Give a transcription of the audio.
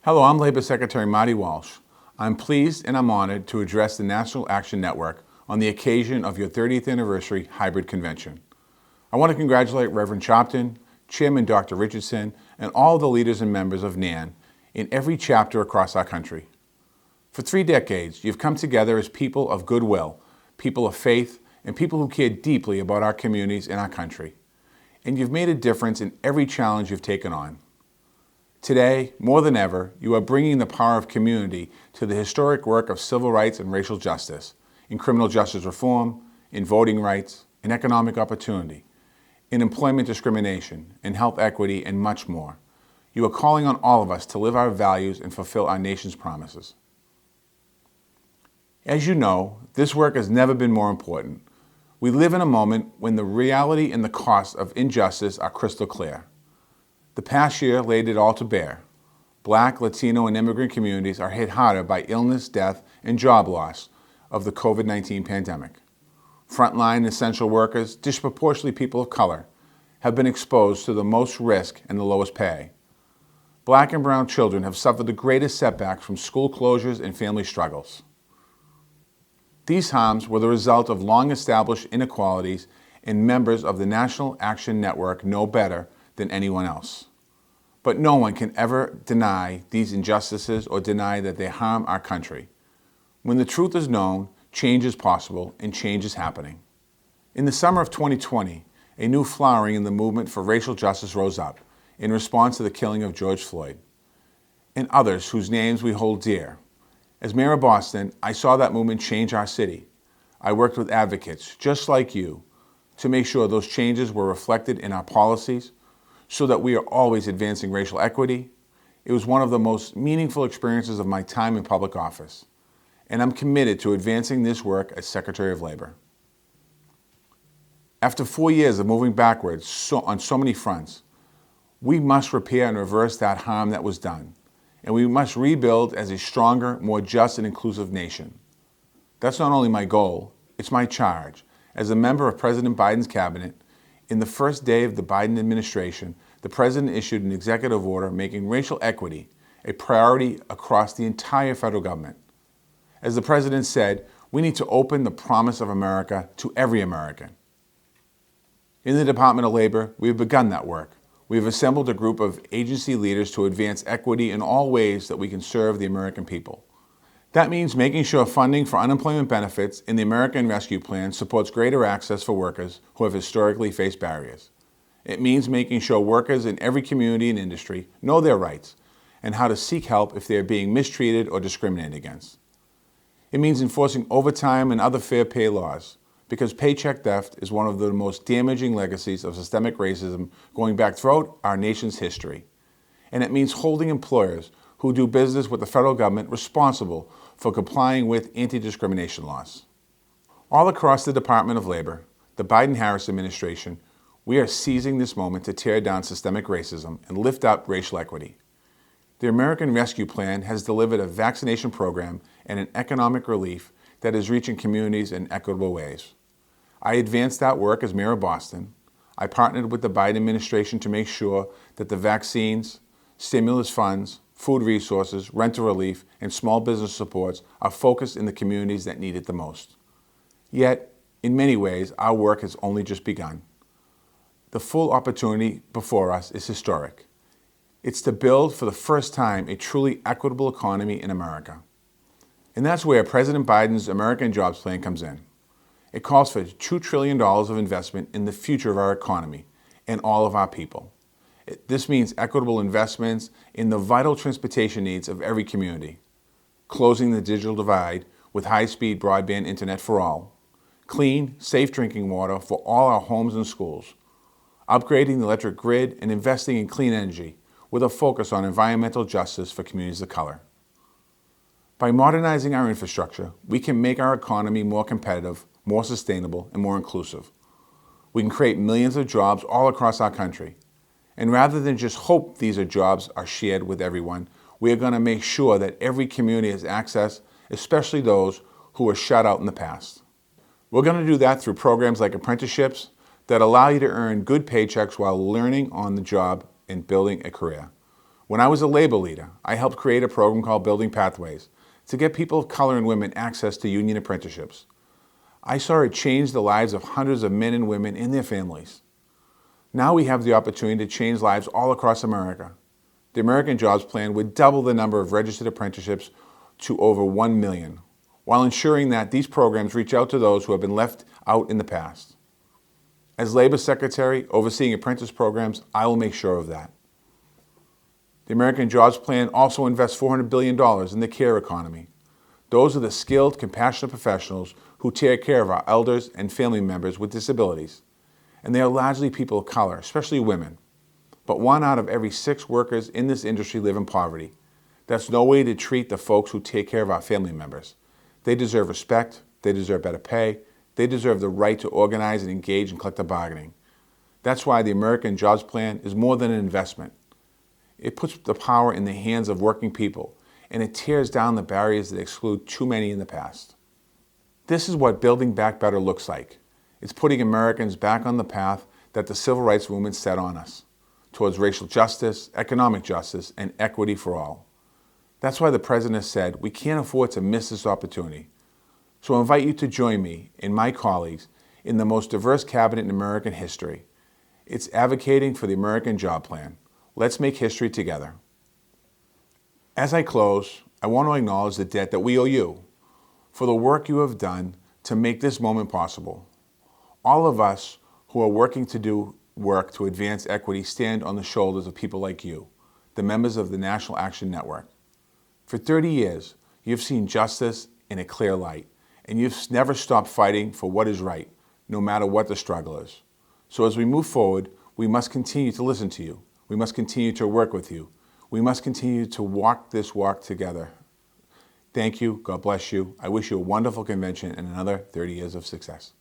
Hello, I'm Labor Secretary Marty Walsh. I'm pleased and I'm honored to address the National Action Network on the occasion of your 30th anniversary hybrid convention. I want to congratulate Reverend Chopton, Chairman Dr. Richardson, and all the leaders and members of NAN in every chapter across our country. For 3 decades, you've come together as people of goodwill, people of faith, and people who care deeply about our communities and our country. And you've made a difference in every challenge you've taken on. Today, more than ever, you are bringing the power of community to the historic work of civil rights and racial justice, in criminal justice reform, in voting rights, in economic opportunity, in employment discrimination, in health equity, and much more. You are calling on all of us to live our values and fulfill our nation's promises. As you know, this work has never been more important. We live in a moment when the reality and the cost of injustice are crystal clear. The past year laid it all to bear. Black, Latino, and immigrant communities are hit harder by illness, death, and job loss of the COVID-19 pandemic. Frontline essential workers, disproportionately people of color, have been exposed to the most risk and the lowest pay. Black and brown children have suffered the greatest setbacks from school closures and family struggles. These harms were the result of long-established inequalities, and members of the National Action Network know better than anyone else. But no one can ever deny these injustices or deny that they harm our country. When the truth is known, change is possible and change is happening. In the summer of 2020, a new flowering in the movement for racial justice rose up in response to the killing of George Floyd and others whose names we hold dear. As mayor of Boston, I saw that movement change our city. I worked with advocates just like you to make sure those changes were reflected in our policies, so that we are always advancing racial equity. It was one of the most meaningful experiences of my time in public office, and I'm committed to advancing this work as Secretary of Labor. After 4 years of moving backwards on so many fronts, we must repair and reverse that harm that was done, and we must rebuild as a stronger, more just and inclusive nation. That's not only my goal, it's my charge. As a member of President Biden's cabinet, in the first day of the Biden administration, the President issued an executive order making racial equity a priority across the entire federal government. As the President said, we need to open the promise of America to every American. In the Department of Labor, we have begun that work. We have assembled a group of agency leaders to advance equity in all ways that we can serve the American people. That means making sure funding for unemployment benefits in the American Rescue Plan supports greater access for workers who have historically faced barriers. It means making sure workers in every community and industry know their rights and how to seek help if they are being mistreated or discriminated against. It means enforcing overtime and other fair pay laws, because paycheck theft is one of the most damaging legacies of systemic racism going back throughout our nation's history. And it means holding employers who do business with the federal government responsible for complying with anti-discrimination laws. All across the Department of Labor, the Biden-Harris administration, we are seizing this moment to tear down systemic racism and lift up racial equity. The American Rescue Plan has delivered a vaccination program and an economic relief that is reaching communities in equitable ways. I advanced that work as mayor of Boston. I partnered with the Biden administration to make sure that the vaccines, stimulus funds, food resources, rental relief, and small business supports are focused in the communities that need it the most. Yet, in many ways, our work has only just begun. The full opportunity before us is historic. It's to build for the first time a truly equitable economy in America. And that's where President Biden's American Jobs Plan comes in. It calls for $2 trillion of investment in the future of our economy and all of our people. This means equitable investments in the vital transportation needs of every community, closing the digital divide with high-speed broadband internet for all, clean, safe drinking water for all our homes and schools, upgrading the electric grid, and investing in clean energy with a focus on environmental justice for communities of color. By modernizing our infrastructure, we can make our economy more competitive, more sustainable, and more inclusive. We can create millions of jobs all across our country. And rather than just hope these jobs are shared with everyone, we are going to make sure that every community has access, especially those who were shut out in the past. We're going to do that through programs like Apprenticeships that allow you to earn good paychecks while learning on the job and building a career. When I was a labor leader, I helped create a program called Building Pathways to get people of color and women access to union apprenticeships. I saw it change the lives of hundreds of men and women and their families. Now we have the opportunity to change lives all across America. The American Jobs Plan would double the number of registered apprenticeships to over 1 million, while ensuring that these programs reach out to those who have been left out in the past. As Labor Secretary overseeing apprentice programs, I will make sure of that. The American Jobs Plan also invests $400 billion in the care economy. Those are the skilled, compassionate professionals who take care of our elders and family members with disabilities. And they are largely people of color, especially women. But 1 out of every 6 workers in this industry live in poverty. That's no way to treat the folks who take care of our family members. They deserve respect, they deserve better pay, they deserve the right to organize and engage in collective bargaining. That's why the American Jobs Plan is more than an investment. It puts the power in the hands of working people, and it tears down the barriers that exclude too many in the past. This is what Building Back Better looks like. It's putting Americans back on the path that the civil rights movement set on us, towards racial justice, economic justice, and equity for all. That's why the President said we can't afford to miss this opportunity. So I invite you to join me and my colleagues in the most diverse cabinet in American history. It's advocating for the American Job Plan. Let's make history together. As I close, I want to acknowledge the debt that we owe you for the work you have done to make this moment possible. All of us who are working to do work to advance equity stand on the shoulders of people like you, the members of the National Action Network. For 30 years, you've seen justice in a clear light, and you've never stopped fighting for what is right, no matter what the struggle is. So as we move forward, we must continue to listen to you. We must continue to work with you. We must continue to walk this walk together. Thank you. God bless you. I wish you a wonderful convention and another 30 years of success.